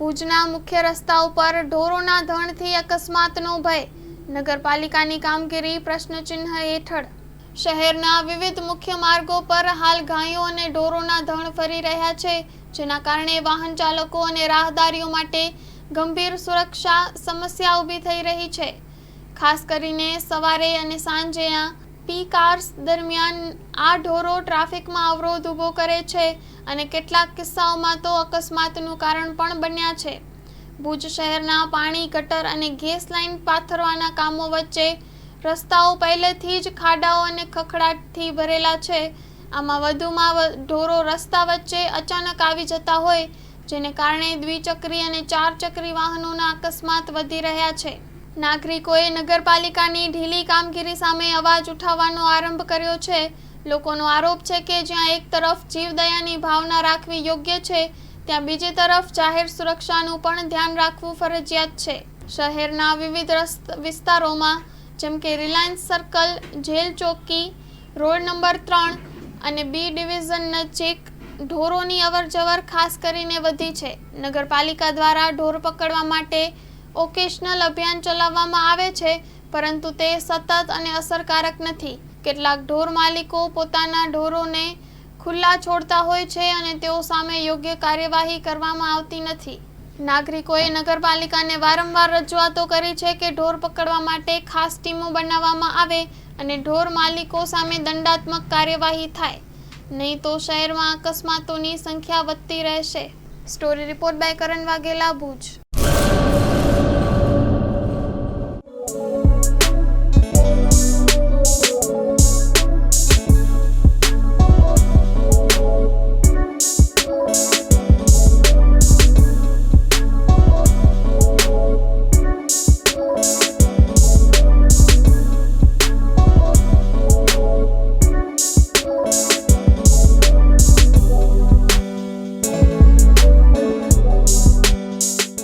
ભુજના મુખ્ય રસ્તાઓ પર ઢોરોના ધણથી અકસ્માતનો ભય, નગરપાલિકાની કામગીરી પ્રશ્નચિહ્ન હેઠળ। શહેરના વિવિધ મુખ્ય માર્ગો પર હાલ ગાયો અને ઢોરોના ધણ ફરી રહ્યા છે, જેના કારણે વાહન ચાલકો અને રાહદારીઓ માટે ગંભીર સુરક્ષા સમસ્યા ઊભી થઈ રહી છે। ખાસ કરીને સવારે અને સાંજેના પીક આર્સ દરમિયાન આ ઢોરો ટ્રાફિકમાં અવરોધ ઊભો કરે છે અને કેટલાક કિસ્સાઓમાં તો અકસ્માતનું કારણ પણ બન્યા છે। ભુજ શહેરના પાણી, ગટર અને ગેસ લાઇન પાથરવાના કામો વચ્ચે રસ્તાઓ પહેલેથી જ ખાડાઓ અને ખખડાટથી ભરેલા છે। આમાં વધુમાં ઢોરો રસ્તા વચ્ચે અચાનક આવી જતા હોય, જેને કારણે દ્વિચક્રી અને ચારચક્રી વાહનોના અકસ્માત વધી રહ્યા છે। નાગરિકોએ નગરપાલિકાની ઢીલી કામગીરી સામે અવાજ ઉઠાવવાનો આરંભ કર્યો છે। લોકોનો આરોપ છે કે જ્યાં એક તરફ જીવદયાની ભાવના રાખવી યોગ્ય છે, ત્યાં બીજી તરફ જાહેર સુરક્ષાનું પણ ધ્યાન રાખવું ફરજિયાત છે। શહેરના વિવિધ વિસ્તારોમાં જેમ કે રિલાયન્સ સર્કલ, જેલ ચોકી, રોડ નંબર 3 અને બી ડિવિઝન નજીક ઢોરોની અવરજવર ખાસ કરીને વધી છે। નગરપાલિકા દ્વારા ઢોર પકડવા માટે ઓકેશનલ અભિયાન ચલાવવામાં આવે છે, પરંતુ તે સતત અને અસરકારક નથી। કેટલાક ઢોર માલિકો પોતાના ઢોરોને ખુલ્લા છોડતા હોય છે અને તેઓ સામે યોગ્ય કાર્યવાહી કરવામાં આવતી નથી। નાગરિકોએ નગરપાલિકાને વારંવાર રજૂઆતો કરી છે કે ઢોર પકડવા માટે ખાસ ટીમો બનાવવામાં આવે અને ઢોર માલિકો સામે દંડાત્મક કાર્યવાહી થાય, નહીં તો શહેરમાં અકસ્માતોની સંખ્યા વધતી રહેશે। Story report by Karan Vaghela, Bhuj.